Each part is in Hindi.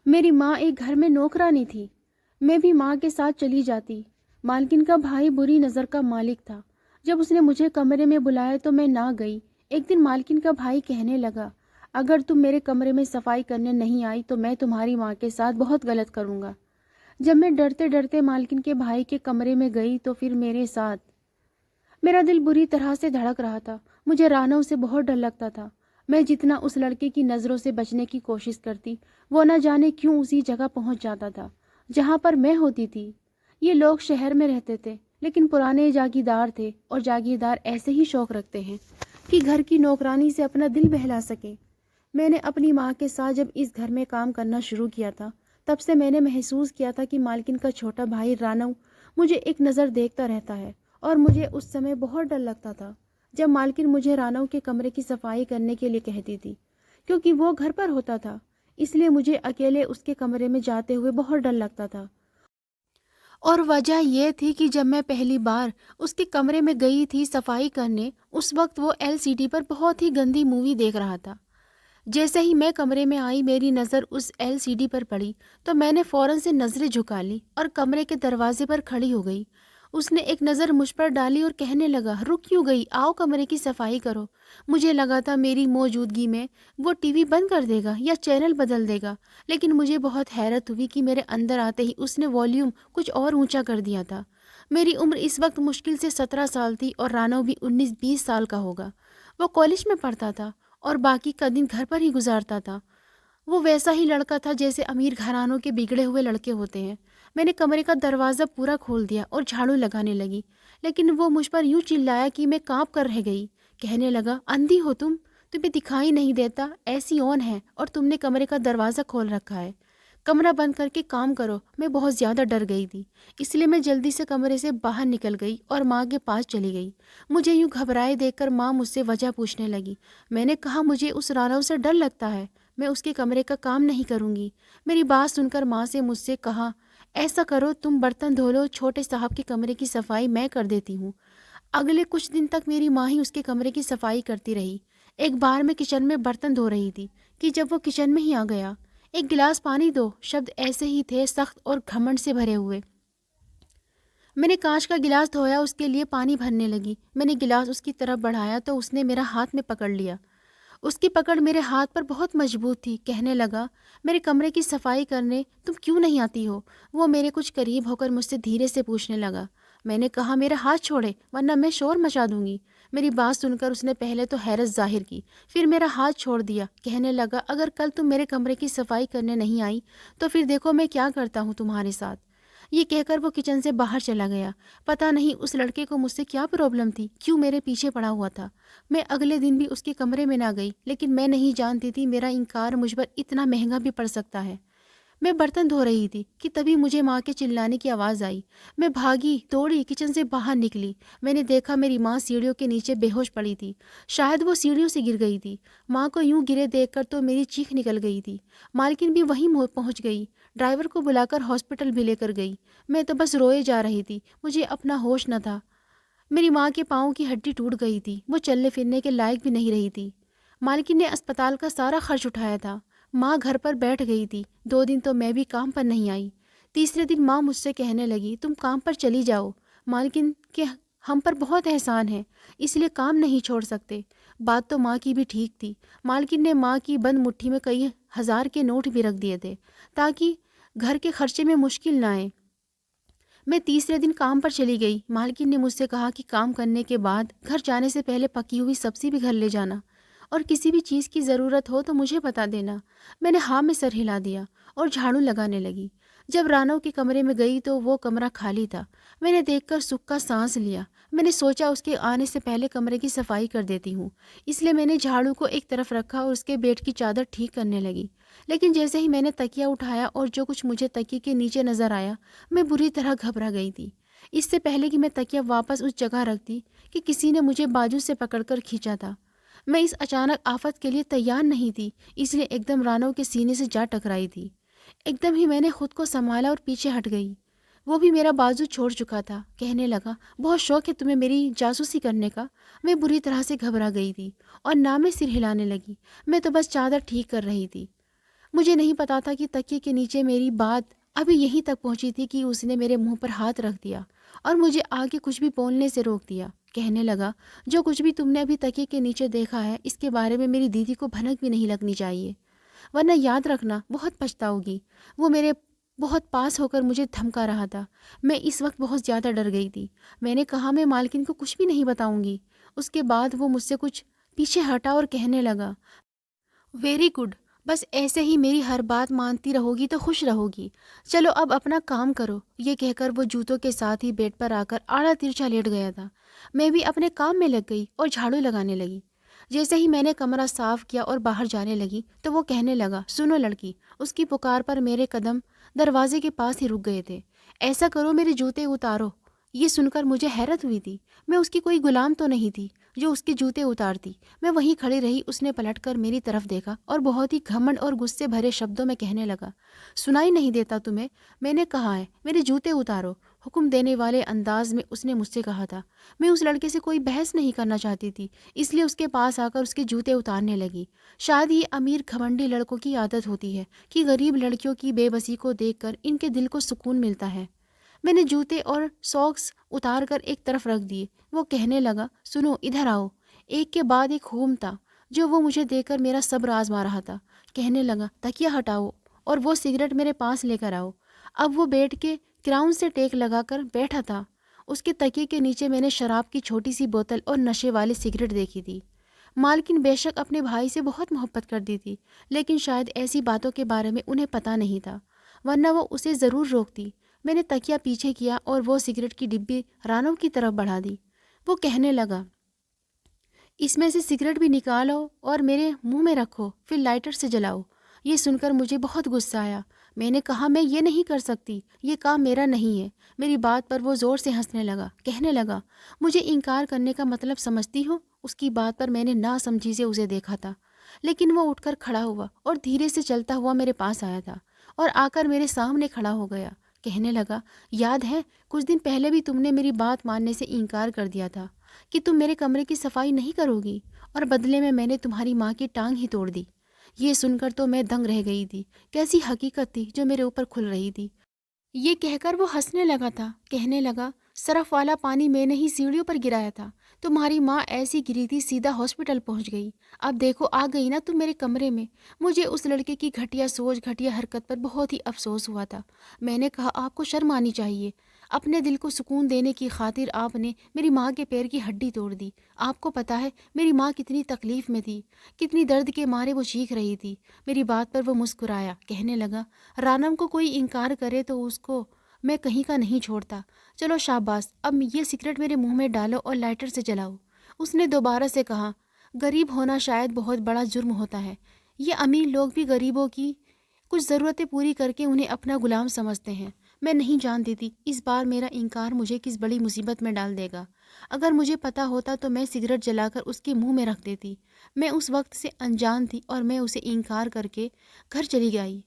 मेरी माँ एक घर में नौकरानी थी। मैं भी माँ के साथ चली जाती। मालकिन का भाई बुरी नज़र का मालिक था। जब उसने मुझे कमरे में बुलाया तो मैं ना गई। एक दिन मालकिन का भाई कहने लगा, अगर तुम मेरे कमरे में सफाई करने नहीं आई तो मैं तुम्हारी माँ के साथ बहुत गलत करूँगा। जब मैं डरते डरते मालकिन के भाई के कमरे में गई तो फिर मेरे साथ मेरा दिल बुरी तरह से धड़क रहा था। मुझे रानव से बहुत डर लगता था। मैं जितना उस लड़के की नज़रों से बचने की कोशिश करती, वो न जाने क्यों उसी जगह पहुंच जाता था जहां पर मैं होती थी। ये लोग शहर में रहते थे, लेकिन पुराने जागीरदार थे, और जागीरदार ऐसे ही शौक रखते हैं कि घर की नौकरानी से अपना दिल बहला सके। मैंने अपनी माँ के साथ जब इस घर में काम करना शुरू किया था, तब से मैंने महसूस किया था कि मालकिन का छोटा भाई रानव मुझे एक नज़र देखता रहता है, और मुझे उस समय बहुत डर लगता था जब मालकिन मुझे रानव के कमरे की सफाई करने के लिए कहती थी। क्योंकि वो घर पर होता था, इसलिए मुझे अकेले उसके कमरे में जाते हुए बहुत डर लगता था। और वजह यह थी कि जब मैं पहली बार उसके कमरे में गई थी सफाई करने, उस वक्त वो एलसीडी पर बहुत ही गंदी मूवी देख रहा था। जैसे ही मैं कमरे में आई, मेरी नज़र उस एलसीडी पर पड़ी तो मैंने फ़ौरन से नज़रें झुका ली और कमरे के दरवाजे पर खड़ी हो गई। उसने एक नज़र मुझ पर डाली और कहने लगा, रुक क्यों गई, आओ कमरे की सफाई करो। मुझे लगा था मेरी मौजूदगी में वो टीवी बंद कर देगा या चैनल बदल देगा, लेकिन मुझे बहुत हैरत हुई कि मेरे अंदर आते ही उसने वॉल्यूम कुछ और ऊंचा कर दिया था। मेरी उम्र इस वक्त मुश्किल से 17 साल थी और रानव भी 19-20 साल का होगा। वो कॉलेज में पढ़ता था और बाकी का दिन घर पर ही गुजारता था। वो वैसा ही लड़का था जैसे अमीर घरानों के बिगड़े हुए लड़के होते हैं। मैंने कमरे का दरवाज़ा पूरा खोल दिया और झाड़ू लगाने लगी, लेकिन वो मुझ पर यूं चिल्लाया कि मैं कांप कर रह गई। कहने लगा, अंधी हो तुम, तुम्हें दिखाई नहीं देता, ऐसी ऑन है और तुमने कमरे का दरवाज़ा खोल रखा है। कमरा बंद करके काम करो। मैं बहुत ज़्यादा डर गई थी, इसलिए मैं जल्दी से कमरे से बाहर निकल गई और माँ के पास चली गई। मुझे यूं घबराए देखकर माँ मुझसे वजह पूछने लगी। मैंने कहा, मुझे उस रानव से डर लगता है, मैं उसके कमरे का काम नहीं करूँगी। मेरी बात सुनकर माँ से मुझसे कहा, ऐसा करो तुम बर्तन धो लो, छोटे साहब के कमरे की सफाई मैं कर देती हूँ। अगले कुछ दिन तक मेरी माँ ही उसके कमरे की सफाई करती रही। एक बार मैं किचन में बर्तन धो रही थी कि जब वो किचन में ही आ गया। एक गिलास पानी दो, शब्द ऐसे ही थे, सख्त और घमंड से भरे हुए। मैंने कांच का गिलास धोया, उसके लिए पानी भरने लगी। मैंने गिलास उसकी तरफ बढ़ाया तो उसने मेरा हाथ में पकड़ लिया। उसकी पकड़ मेरे हाथ पर बहुत मजबूत थी। कहने लगा, मेरे कमरे की सफाई करने तुम क्यों नहीं आती हो। वो मेरे कुछ करीब होकर मुझसे धीरे से पूछने लगा। मैंने कहा, मेरा हाथ छोड़े वरना मैं शोर मचा दूंगी। मेरी बात सुनकर उसने पहले तो हैरत जाहिर की, फिर मेरा हाथ छोड़ दिया। कहने लगा, अगर कल तुम मेरे कमरे की सफाई करने नहीं आई तो फिर देखो मैं क्या करता हूँ तुम्हारे साथ। ये कहकर वो किचन से बाहर चला गया। पता नहीं उस लड़के को मुझसे क्या प्रॉब्लम थी, क्यों मेरे पीछे पड़ा हुआ था। मैं अगले दिन भी उसके कमरे में ना गई, लेकिन मैं नहीं जानती थी मेरा इनकार मुझ पर इतना महंगा भी पड़ सकता है। मैं बर्तन धो रही थी कि तभी मुझे माँ के चिल्लाने की आवाज़ आई। मैं भागी दौड़ी किचन से बाहर निकली। मैंने देखा मेरी माँ सीढ़ियों के नीचे बेहोश पड़ी थी। शायद वो सीढ़ियों से गिर गई थी। माँ को यूं गिरे देखकर तो मेरी चीख निकल गई थी। मालकिन भी वहीं पहुंच गई, ड्राइवर को बुलाकर हॉस्पिटल भी लेकर गई। मैं तो बस रोए जा रही थी, मुझे अपना होश न था। मेरी माँ के पाँव की हड्डी टूट गई थी, वो चलने फिरने के लायक भी नहीं रही थी। मालकिन ने अस्पताल का सारा खर्च उठाया था। माँ घर पर बैठ गई थी। 2 दिन तो मैं भी काम पर नहीं आई। तीसरे दिन माँ मुझसे कहने लगी, तुम काम पर चली जाओ, मालकिन के हम पर बहुत एहसान है, इसलिए काम नहीं छोड़ सकते। बात तो माँ की भी ठीक थी। मालकिन ने माँ की बंद मुट्ठी में कई हजार के नोट भी रख दिए थे ताकि घर के खर्चे में मुश्किल ना आए। मैं तीसरे दिन काम पर चली गई। मालकिन ने मुझसे कहा कि काम करने के बाद घर जाने से पहले पकी हुई सब्जी भी घर ले जाना, और किसी भी चीज़ की ज़रूरत हो तो मुझे बता देना। मैंने हाँ में सर हिला दिया और झाड़ू लगाने लगी। जब रानव के कमरे में गई तो वो कमरा खाली था। मैंने देखकर सुख का सांस लिया। मैंने सोचा उसके आने से पहले कमरे की सफाई कर देती हूँ, इसलिए मैंने झाड़ू को एक तरफ रखा और उसके बेड की चादर ठीक करने लगी। लेकिन जैसे ही मैंने तकिया उठाया और जो कुछ मुझे तकिए के नीचे नज़र आया, मैं बुरी तरह घबरा गई थी। इससे पहले कि मैं तकिया वापस उस जगह रखती कि किसी ने मुझे बाजू से पकड़कर खींचा था। मैं इस अचानक आफत के लिए तैयार नहीं थी, इसलिए एकदम रानव के सीने से जा टकराई थी। एकदम ही मैंने खुद को संभाला और पीछे हट गई। वो भी मेरा बाजू छोड़ चुका था। कहने लगा, बहुत शौक है तुम्हें मेरी जासूसी करने का। मैं बुरी तरह से घबरा गई थी और ना में सिर हिलाने लगी। मैं तो बस चादर ठीक कर रही थी। मुझे नहीं पता था कि तकिए के नीचे मेरी बात अभी यहीं तक पहुंची थी कि उसने मेरे मुंह पर हाथ रख दिया और मुझे आगे कुछ भी बोलने से रोक दिया। कहने लगा, जो कुछ भी तुमने अभी तकिए के नीचे देखा है इसके बारे में मेरी दीदी को भनक भी नहीं लगनी चाहिए, वरना याद रखना बहुत पछताओगी। वो मेरे बहुत पास होकर मुझे धमका रहा था। मैं इस वक्त बहुत ज़्यादा डर गई थी। मैंने कहा, मैं मालकिन को कुछ भी नहीं बताऊंगी। उसके बाद वो मुझसे कुछ पीछे हटा और कहने लगा, वेरी गुड, बस ऐसे ही मेरी हर बात मानती रहोगी तो खुश रहोगी। चलो अब अपना काम करो। ये कहकर वो जूतों के साथ ही बेड पर आकर आड़ा तिरछा लेट गया था। मैं भी अपने काम में लग गई और झाड़ू लगाने लगी। जैसे ही मैंने कमरा साफ किया और बाहर जाने लगी तो वो कहने लगा, सुनो लड़की। उसकी पुकार पर मेरे कदम दरवाजे के पास ही रुक गए थे। ऐसा करो, मेरे जूते उतारो। ये सुनकर मुझे हैरत हुई थी। मैं उसकी कोई गुलाम तो नहीं थी जो उसके जूते उतारती। मैं वहीं खड़ी रही। उसने पलटकर मेरी तरफ देखा और बहुत ही घमंड और गुस्से भरे शब्दों में कहने लगा, सुनाई नहीं देता तुम्हें? मैंने कहा है मेरे जूते उतारो। हुक्म देने वाले अंदाज में उसने मुझसे कहा था। मैं उस लड़के से कोई बहस नहीं करना चाहती थी, इसलिए उसके पास आकर उसके जूते उतारने लगी। शायद ये अमीर घमंडी लड़कों की आदत होती है कि गरीब लड़कियों की बेबसी को देखकर इनके दिल को सुकून मिलता है। मैंने जूते और सॉक्स उतार कर एक तरफ रख दिए। वो कहने लगा, सुनो इधर आओ। एक के बाद एक हुक्म था जो वो मुझे देकर मेरा सब्र आजमा रहा था। कहने लगा, तकिया हटाओ और वो सिगरेट मेरे पास लेकर आओ। अब वो बेड के क्राउन से टेक लगाकर बैठा था। उसके तकिए के नीचे मैंने शराब की छोटी सी बोतल और नशे वाली सिगरेट देखी थी। मालकिन बेशक अपने भाई से बहुत मोहब्बत करती थी, लेकिन शायद ऐसी बातों के बारे में उन्हें पता नहीं था, वरना वो उसे ज़रूर रोकती। मैंने तकिया पीछे किया और वो सिगरेट की डिब्बी रानव की तरफ बढ़ा दी। वो कहने लगा, इसमें से सिगरेट भी निकालो और मेरे मुंह में रखो, फिर लाइटर से जलाओ। ये सुनकर मुझे बहुत गुस्सा आया। मैंने कहा, मैं ये नहीं कर सकती, ये काम मेरा नहीं है। मेरी बात पर वो ज़ोर से हंसने लगा। कहने लगा, मुझे इनकार करने का मतलब समझती हो? उसकी बात पर मैंने नासमझी से उसे देखा था, लेकिन वो उठकर खड़ा हुआ और धीरे से चलता हुआ मेरे पास आया था और आकर मेरे सामने खड़ा हो गया। कहने लगा, याद है कुछ दिन पहले भी तुमने मेरी बात मानने से इनकार कर दिया था कि तुम मेरे कमरे की सफाई नहीं करोगी, और बदले में मैंने तुम्हारी माँ की टांग ही तोड़ दी। ये सुनकर तो मैं दंग रह गई थी। कैसी हकीकत थी जो मेरे ऊपर खुल रही थी। ये कहकर वो हंसने लगा था। कहने लगा, सरफ वाला पानी मैंने ही सीढ़ियों पर गिराया था। तुम्हारी माँ ऐसी गिरी थी, सीधा हॉस्पिटल पहुंच गई। अब देखो, आ गई ना तुम मेरे कमरे में। मुझे उस लड़के की घटिया सोच, घटिया हरकत पर बहुत ही अफसोस हुआ था। मैंने कहा, आपको शर्म आनी चाहिए। अपने दिल को सुकून देने की खातिर आपने मेरी माँ के पैर की हड्डी तोड़ दी। आपको पता है मेरी माँ कितनी तकलीफ़ में थी, कितनी दर्द के मारे वो चीख रही थी। मेरी बात पर वो मुस्कुराया। कहने लगा, रानम को कोई इनकार करे तो उसको मैं कहीं का नहीं छोड़ता। चलो शाबाश, अब ये सिगरेट मेरे मुंह में डालो और लाइटर से जलाओ। उसने दोबारा से कहा, गरीब होना शायद बहुत बड़ा जुर्म होता है। ये अमीर लोग भी गरीबों की कुछ ज़रूरतें पूरी करके उन्हें अपना गुलाम समझते हैं। मैं नहीं जानती थी इस बार मेरा इनकार मुझे किस बड़ी मुसीबत में डाल देगा। अगर मुझे पता होता तो मैं सिगरेट जलाकर उसके मुंह में रख देती। मैं उस वक्त से अनजान थी और मैं उसे इनकार करके घर चली गई।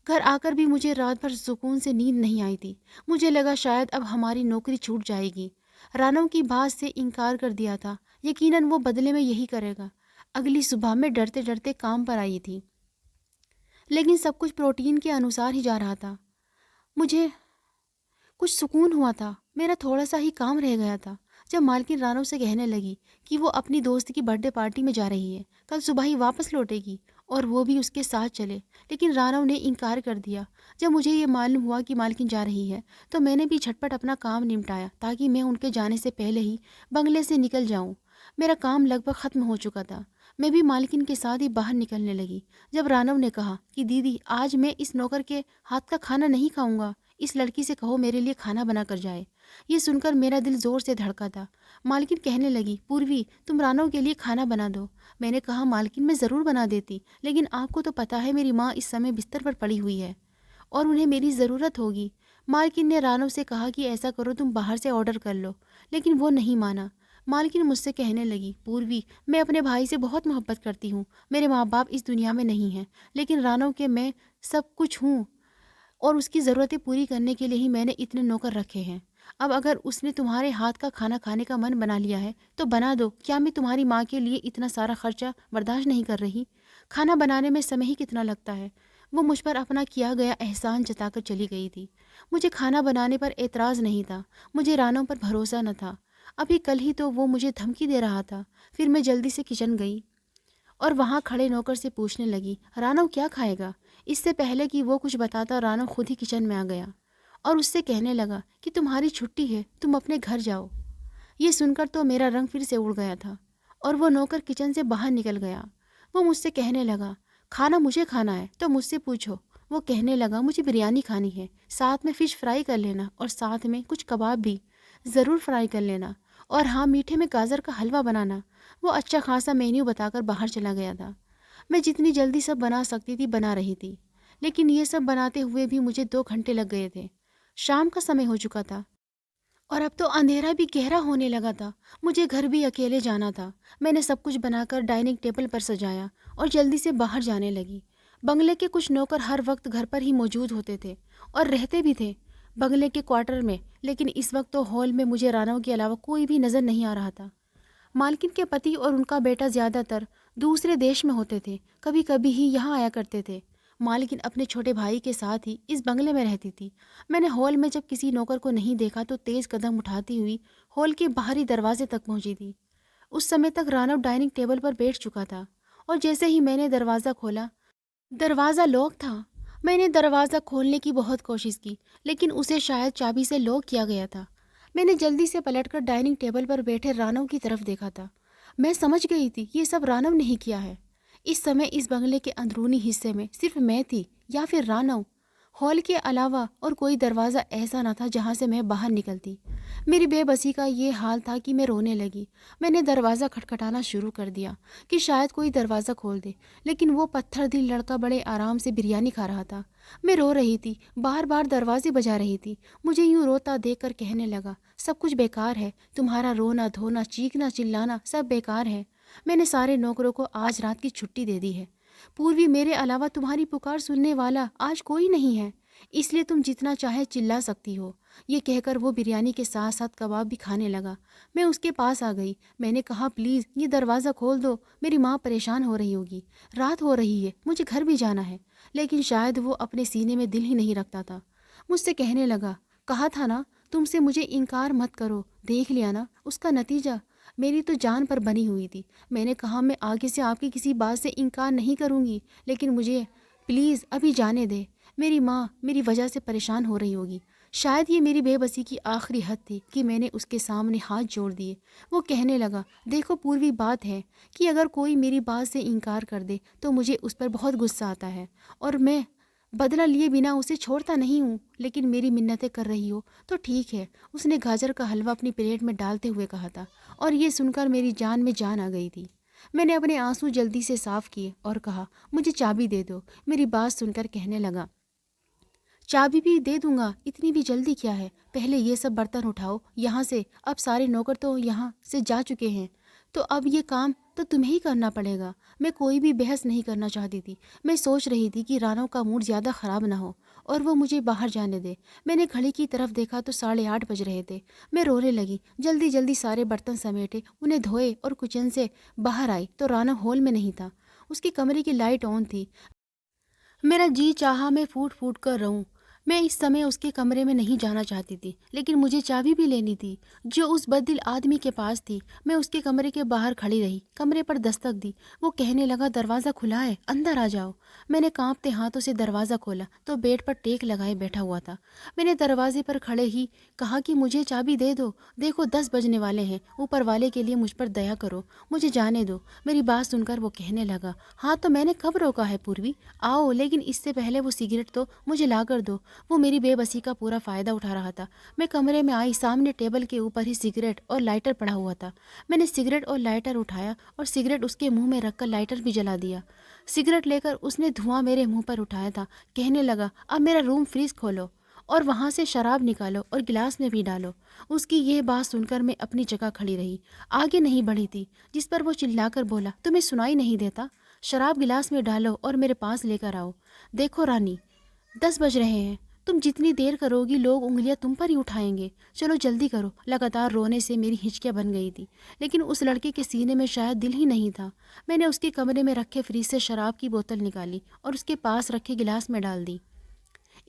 घर आकर भी मुझे रात भर सुकून से नींद नहीं आई थी। मुझे लगा शायद अब हमारी नौकरी छूट जाएगी। रानव की बात से इनकार कर दिया था, यकीनन वो बदले में यही करेगा। अगली सुबह मैं डरते डरते काम पर आई थी, लेकिन सब कुछ प्रोटीन के अनुसार ही जा रहा था। मुझे कुछ सुकून हुआ था। मेरा थोड़ा सा ही काम रह गया था जब मालकिन रानव से कहने लगी कि वो अपनी दोस्त की बर्थडे पार्टी में जा रही है, कल सुबह ही वापस लौटेगी और वो भी उसके साथ चले। लेकिन रानव ने इनकार कर दिया। जब मुझे ये मालूम हुआ कि मालकिन जा रही है तो मैंने भी झटपट अपना काम निपटाया ताकि मैं उनके जाने से पहले ही बंगले से निकल जाऊं। मेरा काम लगभग ख़त्म हो चुका था। मैं भी मालकिन के साथ ही बाहर निकलने लगी जब रानव ने कहा कि दीदी, आज मैं इस नौकर के हाथ का खाना नहीं खाऊंगा। इस लड़की से कहो मेरे लिए खाना बना कर जाए। ये सुनकर मेरा दिल ज़ोर से धड़का था। मालकिन कहने लगी, पूर्वी तुम रानव के लिए खाना बना दो। मैंने कहा, मालकिन मैं ज़रूर बना देती, लेकिन आपको तो पता है मेरी माँ इस समय बिस्तर पर पड़ी हुई है और उन्हें मेरी ज़रूरत होगी। मालकिन ने रानव से कहा कि ऐसा करो, तुम बाहर से ऑर्डर कर लो, लेकिन वो नहीं माना। मालकिन मुझसे कहने लगी, पूर्वी मैं अपने भाई से बहुत मोहब्बत करती हूँ। मेरे माँ बाप इस दुनिया में नहीं हैं, लेकिन रानव के मैं सब कुछ हूँ और उसकी ज़रूरतें पूरी करने के लिए ही मैंने इतने नौकर रखे हैं। अब अगर उसने तुम्हारे हाथ का खाना खाने का मन बना लिया है तो बना दो। क्या मैं तुम्हारी माँ के लिए इतना सारा खर्चा बर्दाश्त नहीं कर रही? खाना बनाने में समय ही कितना लगता है। वो मुझ पर अपना किया गया एहसान जताकर चली गई थी। मुझे खाना बनाने पर एतराज़ नहीं था, मुझे रानों पर भरोसा न था। अभी कल ही तो वो मुझे धमकी दे रहा था। फिर मैं जल्दी से किचन गई और वहाँ खड़े नौकर से पूछने लगी, रानव क्या खाएगा? इससे पहले कि वो कुछ बताता, रानव खुद ही किचन में आ गया और उससे कहने लगा कि तुम्हारी छुट्टी है, तुम अपने घर जाओ। ये सुनकर तो मेरा रंग फिर से उड़ गया था और वो नौकर किचन से बाहर निकल गया। वो मुझसे कहने लगा, खाना मुझे खाना है तो मुझसे पूछो। वो कहने लगा, मुझे बिरयानी खानी है, साथ में फ़िश फ्राई कर लेना और साथ में कुछ कबाब भी ज़रूर फ्राई कर लेना, और हाँ, मीठे में गाजर का हलवा बनाना। वो अच्छा खासा मेन्यू बताकर बाहर चला गया था। मैं जितनी जल्दी सब बना सकती थी बना रही थी, लेकिन ये सब बनाते हुए भी मुझे 2 घंटे लग गए थे। शाम का समय हो चुका था और अब तो अंधेरा भी गहरा होने लगा था। मुझे घर भी अकेले जाना था। मैंने सब कुछ बनाकर डाइनिंग टेबल पर सजाया और जल्दी से बाहर जाने लगी। बंगले के कुछ नौकर हर वक्त घर पर ही मौजूद होते थे और रहते भी थे बंगले के क्वार्टर में, लेकिन इस वक्त तो हॉल में मुझे रानव के अलावा कोई भी नज़र नहीं आ रहा था। मालकिन के पति और उनका बेटा ज़्यादातर दूसरे देश में होते थे, कभी कभी ही यहाँ आया करते थे। मालकिन अपने छोटे भाई के साथ ही इस बंगले में रहती थी। मैंने हॉल में जब किसी नौकर को नहीं देखा तो तेज़ कदम उठाती हुई हॉल के बाहरी दरवाजे तक पहुंची थी। उस समय तक रानव डाइनिंग टेबल पर बैठ चुका था और जैसे ही मैंने दरवाज़ा खोला, दरवाज़ा लॉक था। मैंने दरवाज़ा खोलने की बहुत कोशिश की, लेकिन उसे शायद चाबी से लॉक किया गया था। मैंने जल्दी से पलटकर डाइनिंग टेबल पर बैठे रानव की तरफ देखा था। मैं समझ गई थी ये सब रानव ने ही किया है। इस समय इस बंगले के अंदरूनी हिस्से में सिर्फ मैं थी या फिर रानव। हॉल के अलावा और कोई दरवाज़ा ऐसा न था जहाँ से मैं बाहर निकलती। मेरी बेबसी का ये हाल था कि मैं रोने लगी। मैंने दरवाज़ा खटखटाना शुरू कर दिया कि शायद कोई दरवाज़ा खोल दे, लेकिन वो पत्थर दिल लड़का बड़े आराम से बिरयानी खा रहा था। मैं रो रही थी, बार बार दरवाजे बजा रही थी। मुझे यूँ रोता देखकर कहने लगा, सब कुछ बेकार है, तुम्हारा रोना धोना चीखना चिल्लाना सब बेकार है। मैंने सारे नौकरों को आज रात की छुट्टी दे दी है। पूर्वी, मेरे अलावा तुम्हारी पुकार सुनने वाला आज कोई नहीं है, इसलिए तुम जितना चाहे चिल्ला सकती हो। ये कहकर वो बिरयानी के साथ साथ कबाब भी खाने लगा। मैं उसके पास आ गई। मैंने कहा, प्लीज़ ये दरवाज़ा खोल दो, मेरी माँ परेशान हो रही होगी, रात हो रही है, मुझे घर भी जाना है। लेकिन शायद वो अपने सीने में दिल ही नहीं रखता था। मुझसे कहने लगा, कहा था ना तुमसे मुझे इनकार मत करो, देख लिया ना उसका नतीजा। मेरी तो जान पर बनी हुई थी। मैंने कहा, मैं आगे से आपकी किसी बात से इनकार नहीं करूँगी, लेकिन मुझे प्लीज़ अभी जाने दे। मेरी माँ मेरी वजह से परेशान हो रही होगी। शायद ये मेरी बेबसी की आखिरी हद थी कि मैंने उसके सामने हाथ जोड़ दिए। वो कहने लगा, देखो पूर्वी, बात है कि अगर कोई मेरी बात से इनकार कर दे तो मुझे उस पर बहुत गुस्सा आता है और मैं बदला लिए बिना उसे छोड़ता नहीं हूँ, लेकिन मेरी मिन्नतें कर रही हो तो ठीक है। उसने गाजर का हलवा अपनी प्लेट में डालते हुए कहा था और ये सुनकर मेरी जान में जान आ गई थी। मैंने अपने आंसू जल्दी से साफ किए और कहा, मुझे चाबी दे दो। मेरी बात सुनकर कहने लगा, चाबी भी दे दूंगा, इतनी भी जल्दी क्या है, पहले ये सब बर्तन उठाओ यहाँ से। अब सारे नौकर तो यहाँ से जा चुके हैं, तो अब ये काम तो तुम्हें ही करना पड़ेगा। मैं कोई भी बहस नहीं करना चाहती थी। मैं सोच रही थी कि रानव का मूड ज़्यादा ख़राब ना हो और वो मुझे बाहर जाने दे। मैंने घड़ी की तरफ देखा तो 8:30 बज रहे थे। मैं रोने लगी। जल्दी जल्दी सारे बर्तन समेटे, उन्हें धोए और किचन से बाहर आई तो रानव हॉल में नहीं था। उसके कमरे की लाइट ऑन थी। मेरा जी चाहा मैं फूट फूट कर रहूं। मैं इस समय उसके कमरे में नहीं जाना चाहती थी, लेकिन मुझे चाबी भी लेनी थी जो उस बददिल आदमी के पास थी। मैं उसके कमरे के बाहर खड़ी रही, कमरे पर दस्तक दी। वो कहने लगा, दरवाज़ा खुला है, अंदर आ जाओ। मैंने कांपते हाथों से दरवाज़ा खोला तो बेड पर टेक लगाए बैठा हुआ था। मैंने दरवाजे पर खड़े ही कहा कि मुझे चाबी दे दो, देखो 10 बजने वाले हैं, ऊपर वाले के लिए मुझ पर दया करो, मुझे जाने दो। मेरी बात सुनकर वो कहने लगा, हाँ तो मैंने कब रोका है पूर्वी, आओ, लेकिन इससे पहले वो सिगरेट तो मुझे ला कर दो। वो मेरी बेबसी का पूरा फ़ायदा उठा रहा था। मैं कमरे में आई, सामने टेबल के ऊपर ही सिगरेट और लाइटर पड़ा हुआ था। मैंने सिगरेट और लाइटर उठाया और सिगरेट उसके मुंह में रखकर लाइटर भी जला दिया। सिगरेट लेकर उसने धुआं मेरे मुंह पर उठाया था। कहने लगा, अब मेरा रूम फ्रीज खोलो और वहाँ से शराब निकालो और गिलास में भी डालो। उसकी यह बात सुनकर मैं अपनी जगह खड़ी रही, आगे नहीं बढ़ी थी। जिस पर वो चिल्लाकर बोला, तुम्हें सुनाई नहीं देता? शराब गिलास में डालो और मेरे पास लेकर आओ। देखो रानी, 10 बज रहे हैं, तुम जितनी देर करोगी लोग उंगलियां तुम पर ही उठाएंगे। चलो जल्दी करो। लगातार रोने से मेरी हिचकियां बन गई थी, लेकिन उस लड़के के सीने में शायद दिल ही नहीं था। मैंने उसके कमरे में रखे फ्रिज से शराब की बोतल निकाली और उसके पास रखे गिलास में डाल दी।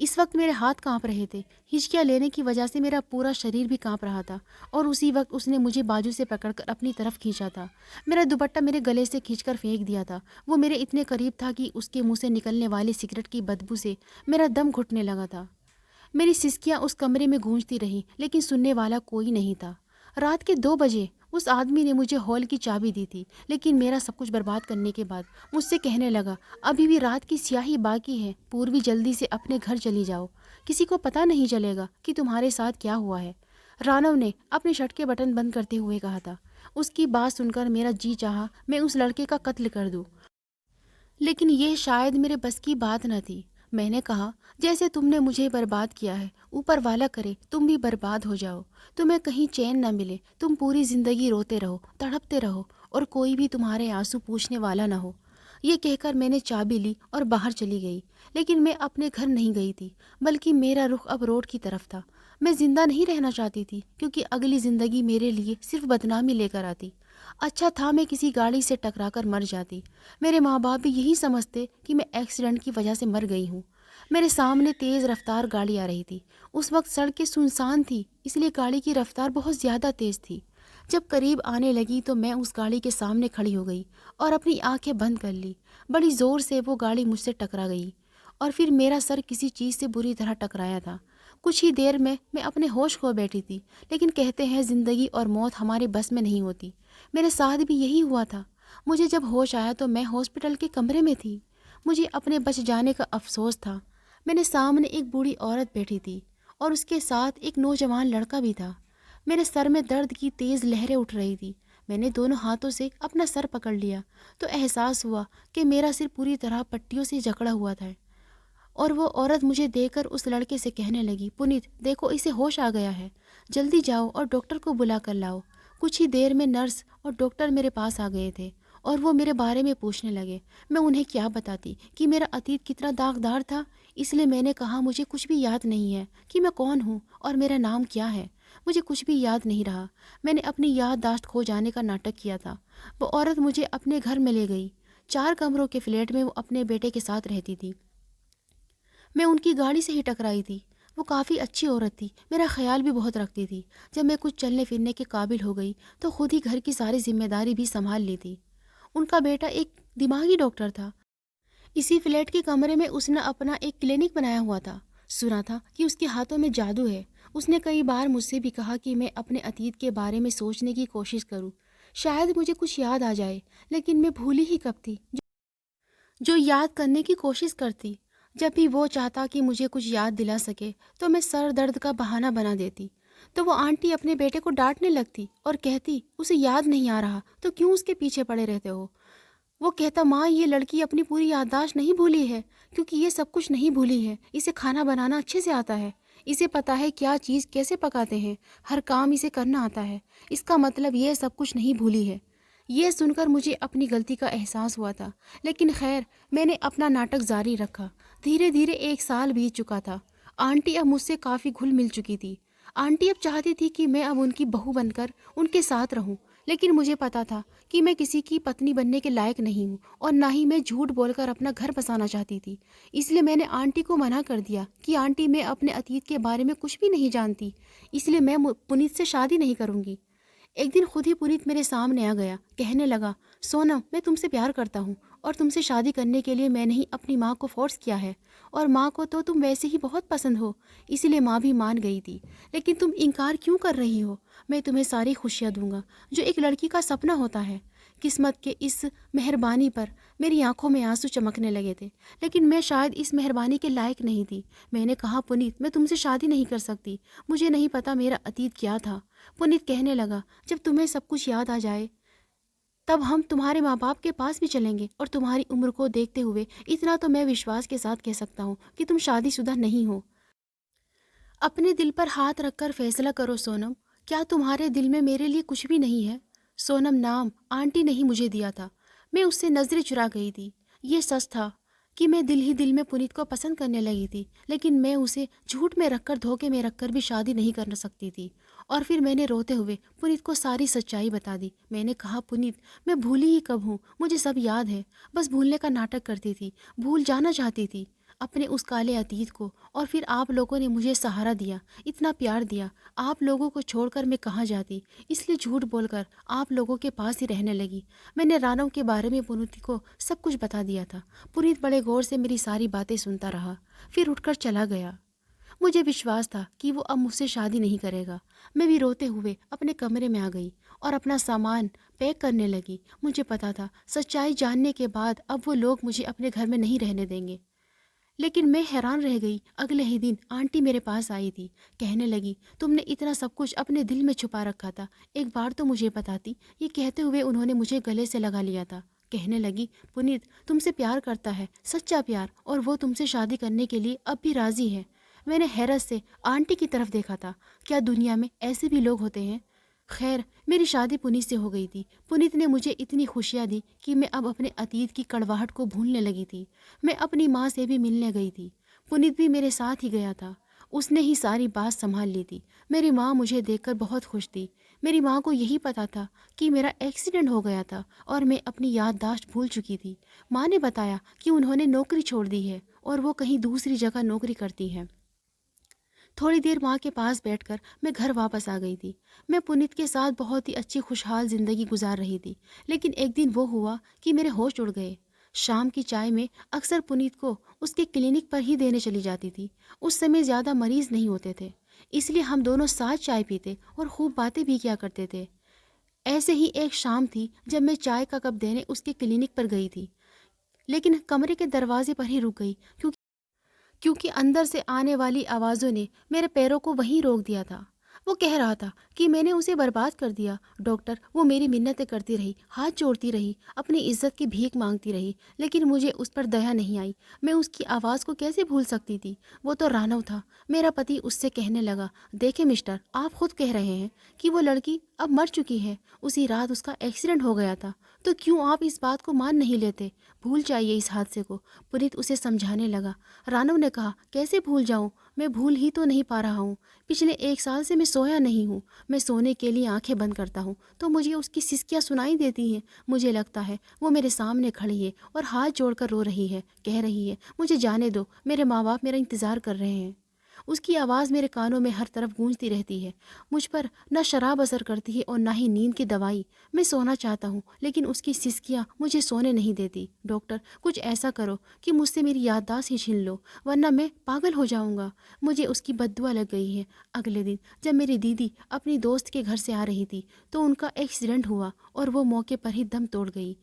इस वक्त मेरे हाथ कांप रहे थे। हिचकियाँ लेने की वजह से मेरा पूरा शरीर भी कांप रहा था। और उसी वक्त उसने मुझे बाजू से पकड़कर अपनी तरफ खींचा था। मेरा दुपट्टा मेरे गले से खींचकर फेंक दिया था। वो मेरे इतने करीब था कि उसके मुंह से निकलने वाली सिगरेट की बदबू से मेरा दम घुटने लगा था। मेरी सिसकियाँ उस कमरे में गूंजती रहीं, लेकिन सुनने वाला कोई नहीं था। रात के 2 बजे उस आदमी ने मुझे हॉल की चाबी दी थी, लेकिन मेरा सब कुछ बर्बाद करने के बाद मुझसे कहने लगा, अभी भी रात की स्याही बाकी है, पूर्वी जल्दी से अपने घर चली जाओ, किसी को पता नहीं चलेगा कि तुम्हारे साथ क्या हुआ है। रानव ने अपने शर्ट के बटन बंद करते हुए कहा था। उसकी बात सुनकर मेरा जी चाहा मैं उस लड़के का कत्ल कर दूं, लेकिन ये शायद मेरे बस की बात न थी। मैंने कहा, जैसे तुमने मुझे बर्बाद किया है, ऊपर वाला करे तुम भी बर्बाद हो जाओ। तुम्हें कहीं चैन न मिले, तुम पूरी ज़िंदगी रोते रहो, तड़पते रहो, और कोई भी तुम्हारे आंसू पूछने वाला न हो। ये कहकर मैंने चाबी ली और बाहर चली गई। लेकिन मैं अपने घर नहीं गई थी, बल्कि मेरा रुख अब रोड की तरफ था। मैं ज़िंदा नहीं रहना चाहती थी, क्योंकि अगली ज़िंदगी मेरे लिए सिर्फ बदनामी लेकर आती। अच्छा था मैं किसी गाड़ी से टकराकर मर जाती। मेरे माँ बाप भी यही समझते कि मैं एक्सीडेंट की वजह से मर गई हूँ। मेरे सामने तेज़ रफ्तार गाड़ी आ रही थी। उस वक्त सड़कें सुनसान थी, इसलिए गाड़ी की रफ्तार बहुत ज़्यादा तेज़ थी। जब करीब आने लगी तो मैं उस गाड़ी के सामने खड़ी हो गई और अपनी आंखें बंद कर ली। बड़ी ज़ोर से वो गाड़ी मुझसे टकरा गई और फिर मेरा सर किसी चीज़ से बुरी तरह टकराया था। कुछ ही देर में मैं अपने होश खो बैठी थी, लेकिन कहते हैं ज़िंदगी और मौत हमारे बस में नहीं होती। मेरे साथ भी यही हुआ था। मुझे जब होश आया तो मैं हॉस्पिटल के कमरे में थी। मुझे अपने बच जाने का अफसोस था। मेरे सामने एक बूढ़ी औरत बैठी थी और उसके साथ एक नौजवान लड़का भी था। मेरे सर में दर्द की तेज़ लहरें उठ रही थी। मैंने दोनों हाथों से अपना सर पकड़ लिया तो एहसास हुआ कि मेरा सिर पूरी तरह पट्टियों से जकड़ा हुआ था। और वो औरत मुझे देखकर उस लड़के से कहने लगी, पुनीत देखो, इसे होश आ गया है, जल्दी जाओ और डॉक्टर को बुला कर लाओ। कुछ ही देर में नर्स और डॉक्टर मेरे पास आ गए थे और वो मेरे बारे में पूछने लगे। मैं उन्हें क्या बताती कि मेरा अतीत कितना दागदार था। इसलिए मैंने कहा, मुझे कुछ भी याद नहीं है कि मैं कौन हूँ और मेरा नाम क्या है। मुझे कुछ भी याद नहीं रहा। मैंने अपनी याददाश्त खो जाने का नाटक किया था। वो औरत मुझे अपने घर में ले गई। 4 कमरों के फ्लैट में वो अपने बेटे के साथ रहती थी। मैं उनकी गाड़ी से ही टकराई थी। वो काफ़ी अच्छी औरत थी, मेरा ख्याल भी बहुत रखती थी। जब मैं कुछ चलने फिरने के काबिल हो गई तो खुद ही घर की सारी जिम्मेदारी भी संभाल ली थी। उनका बेटा एक दिमागी डॉक्टर था। इसी फ्लैट के कमरे में उसने अपना एक क्लिनिक बनाया हुआ था। सुना था कि उसके हाथों में जादू है। उसने कई बार मुझसे भी कहा कि मैं अपने अतीत के बारे में सोचने की कोशिश करूं, शायद मुझे कुछ याद आ जाए। लेकिन मैं भूली ही कब थी जो याद करने की कोशिश करती। जब भी वो चाहता कि मुझे कुछ याद दिला सके तो मैं सर दर्द का बहाना बना देती। तो वो आंटी अपने बेटे को डांटने लगती और कहती, उसे याद नहीं आ रहा तो क्यों उसके पीछे पड़े रहते हो। वो कहता, माँ ये लड़की अपनी पूरी याददाश्त नहीं भूली है, क्योंकि ये सब कुछ नहीं भूली है। इसे खाना बनाना अच्छे से आता है, इसे पता है क्या चीज़ कैसे पकाते हैं, हर काम इसे करना आता है। इसका मतलब ये सब कुछ नहीं भूली है। ये सुनकर मुझे अपनी गलती का एहसास हुआ था, लेकिन खैर मैंने अपना नाटक जारी रखा। धीरे धीरे 1 साल बीत चुका था। आंटी अब मुझसे काफ़ी घुल मिल चुकी थी। आंटी अब चाहती थी कि मैं अब उनकी बहू बनकर उनके साथ रहूं, लेकिन मुझे पता था कि मैं किसी की पत्नी बनने के लायक नहीं हूँ और ना ही मैं झूठ बोलकर अपना घर बसाना चाहती थी। इसलिए मैंने आंटी को मना कर दिया कि आंटी मैं अपने अतीत के बारे में कुछ भी नहीं जानती, इसलिए मैं पुनीत से शादी नहीं करूँगी। एक दिन खुद ही पुनीत मेरे सामने आ गया। कहने लगा, सोनम मैं तुमसे प्यार करता हूँ और तुमसे शादी करने के लिए मैंने ही अपनी माँ को फोर्स किया है, और माँ को तो तुम वैसे ही बहुत पसंद हो, इसीलिए माँ भी मान गई थी। लेकिन तुम इनकार क्यों कर रही हो। मैं तुम्हें सारी खुशियाँ दूंगा जो एक लड़की का सपना होता है। किस्मत के इस मेहरबानी पर मेरी आंखों में आंसू चमकने लगे थे, लेकिन मैं शायद इस मेहरबानी के लायक नहीं थी। मैंने कहा, पुनीत मैं तुमसे शादी नहीं कर सकती, मुझे नहीं पता मेरा अतीत क्या था। पुनीत कहने लगा, जब तुम्हें सब कुछ याद आ जाए तब हम तुम्हारे माँ बाप के पास भी चलेंगे, और तुम्हारी उम्र को देखते हुए इतना तो मैं विश्वास के साथ कह सकता हूँ कि तुम शादीशुदा नहीं हो। अपने दिल पर हाथ रखकर फैसला करो सोनम, क्या तुम्हारे दिल में मेरे लिए कुछ भी नहीं है। सोनम नाम आंटी ने ही मुझे दिया था, मैं उससे नजरें चुरा गई थी, ये सच था। कि मैं दिल ही दिल में पुनीत को पसंद करने लगी थी, लेकिन मैं उसे झूठ में रखकर, धोखे में रखकर भी शादी नहीं कर सकती थी। और फिर मैंने रोते हुए पुनीत को सारी सच्चाई बता दी। मैंने कहा, पुनीत, मैं भूली ही कब हूँ, मुझे सब याद है। बस भूलने का नाटक करती थी, भूल जाना चाहती थी अपने उस काले अतीत को। और फिर आप लोगों ने मुझे सहारा दिया, इतना प्यार दिया। आप लोगों को छोड़कर मैं कहाँ जाती, इसलिए झूठ बोलकर आप लोगों के पास ही रहने लगी। मैंने रानव के बारे में पुनीत को सब कुछ बता दिया था। पुनीत बड़े गौर से मेरी सारी बातें सुनता रहा, फिर उठकर चला गया। मुझे विश्वास था कि वो अब मुझसे शादी नहीं करेगा। मैं भी रोते हुए अपने कमरे में आ गई और अपना सामान पैक करने लगी। मुझे पता था सच्चाई जानने के बाद अब वो लोग मुझे अपने घर में नहीं रहने देंगे। लेकिन मैं हैरान रह गई। अगले ही दिन आंटी मेरे पास आई थी। कहने लगी, तुमने इतना सब कुछ अपने दिल में छुपा रखा था, एक बार तो मुझे बताती। ये कहते हुए उन्होंने मुझे गले से लगा लिया था। कहने लगी, पुनीत तुमसे प्यार करता है, सच्चा प्यार, और वो तुमसे शादी करने के लिए अब भी राजी है। मैंने हैरत से आंटी की तरफ देखा था। क्या दुनिया में ऐसे भी लोग होते हैं? खैर, मेरी शादी पुनीत से हो गई थी। पुनीत ने मुझे इतनी खुशियाँ दी कि मैं अब अपने अतीत की कड़वाहट को भूलने लगी थी। मैं अपनी माँ से भी मिलने गई थी। पुनीत भी मेरे साथ ही गया था। उसने ही सारी बात संभाल ली थी। मेरी माँ मुझे देखकर बहुत खुश थी। मेरी माँ को यही पता था कि मेरा एक्सीडेंट हो गया था और मैं अपनी याददाश्त भूल चुकी थी। माँ ने बताया कि उन्होंने नौकरी छोड़ दी है और वो कहीं दूसरी जगह नौकरी करती है। थोड़ी देर माँ के पास बैठकर मैं घर वापस आ गई थी। मैं पुनीत के साथ बहुत ही अच्छी खुशहाल ज़िंदगी गुजार रही थी। लेकिन एक दिन वो हुआ कि मेरे होश उड़ गए। शाम की चाय में अक्सर पुनीत को उसके क्लिनिक पर ही देने चली जाती थी। उस समय ज़्यादा मरीज़ नहीं होते थे, इसलिए हम दोनों साथ चाय पीते और खूब बातें भी किया करते थे। ऐसे ही एक शाम थी जब मैं चाय का कप देने उसके क्लिनिक पर गई थी, लेकिन कमरे के दरवाजे पर ही रुक गई, क्योंकि अंदर से आने वाली आवाज़ों ने मेरे पैरों को वहीं रोक दिया था। वो कह रहा था कि मैंने उसे बर्बाद कर दिया। डॉक्टर, वो मेरी मिन्नतें करती रही, हाथ जोड़ती रही, अपनी इज्जत की भीख मांगती रही, लेकिन मुझे उस पर दया नहीं आई। मैं उसकी आवाज़ को कैसे भूल सकती थी? वो तो रानव था। मेरा पति उससे कहने लगा, देखे मिस्टर, आप खुद कह रहे हैं कि वो लड़की अब मर चुकी है। उसी रात उसका एक्सीडेंट हो गया था, तो क्यों आप इस बात को मान नहीं लेते? भूल जाइए इस हादसे को। पुनीत उसे समझाने लगा। रानव ने कहा, कैसे भूल जाऊं? मैं भूल ही तो नहीं पा रहा हूँ। पिछले 1 साल से मैं सोया नहीं हूँ। मैं सोने के लिए आंखें बंद करता हूँ तो मुझे उसकी सिसकियाँ सुनाई देती हैं। मुझे लगता है वो मेरे सामने खड़ी है और हाथ जोड़कर रो रही है, कह रही है, मुझे जाने दो, मेरे माँ बाप मेरा इंतज़ार कर रहे हैं। उसकी आवाज़ मेरे कानों में हर तरफ गूंजती रहती है। मुझ पर न शराब असर करती है और ना ही नींद की दवाई। मैं सोना चाहता हूँ, लेकिन उसकी सिसकियाँ मुझे सोने नहीं देती। डॉक्टर, कुछ ऐसा करो कि मुझसे मेरी याददाश्त ही छीन लो, वरना मैं पागल हो जाऊँगा। मुझे उसकी बद्दुआ लग गई है। अगले दिन जब मेरी दीदी अपनी दोस्त के घर से आ रही थी तो उनका एक्सीडेंट हुआ और वो मौके पर ही दम तोड़ गई।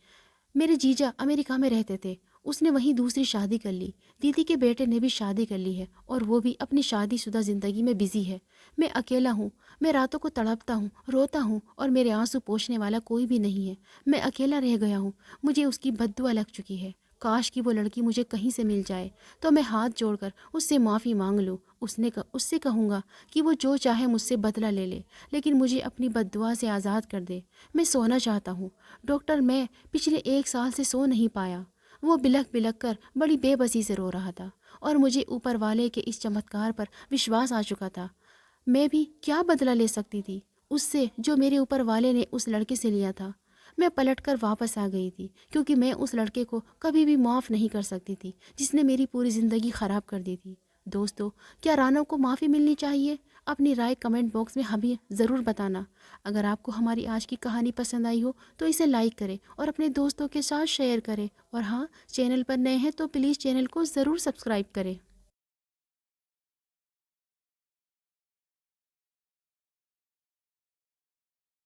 मेरे जीजा अमेरिका में रहते थे। उसने वहीं दूसरी शादी कर ली। दीदी के बेटे ने भी शादी कर ली है और वो भी अपनी शादीशुदा ज़िंदगी में बिजी है। मैं अकेला हूँ। मैं रातों को तड़पता हूँ, रोता हूँ और मेरे आंसू पोंछने वाला कोई भी नहीं है। मैं अकेला रह गया हूँ। मुझे उसकी बद्दुआ लग चुकी है। काश कि वो लड़की मुझे कहीं से मिल जाए तो मैं हाथ जोड़कर उससे माफ़ी मांग लूँ। उससे कहूँगा कि वो जो चाहे मुझसे बदला ले ले, लेकिन मुझे अपनी बद्दुआ से आज़ाद कर दे। मैं सोना चाहता हूँ। डॉक्टर, मैं पिछले 1 साल से सो नहीं पाया। वो बिलख बिलख कर बड़ी बेबसी से रो रहा था और मुझे ऊपर वाले के इस चमत्कार पर विश्वास आ चुका था। मैं भी क्या बदला ले सकती थी उससे जो मेरे ऊपर वाले ने उस लड़के से लिया था? मैं पलटकर वापस आ गई थी, क्योंकि मैं उस लड़के को कभी भी माफ़ नहीं कर सकती थी जिसने मेरी पूरी ज़िंदगी ख़राब कर दी थी। दोस्तों, क्या रानव को माफ़ी मिलनी चाहिए? अपनी राय कमेंट बॉक्स में हमें ज़रूर बताना। अगर आपको हमारी आज की कहानी पसंद आई हो तो इसे लाइक करें और अपने दोस्तों के साथ शेयर करें। और हाँ, चैनल पर नए हैं तो प्लीज़ चैनल को ज़रूर सब्सक्राइब करें।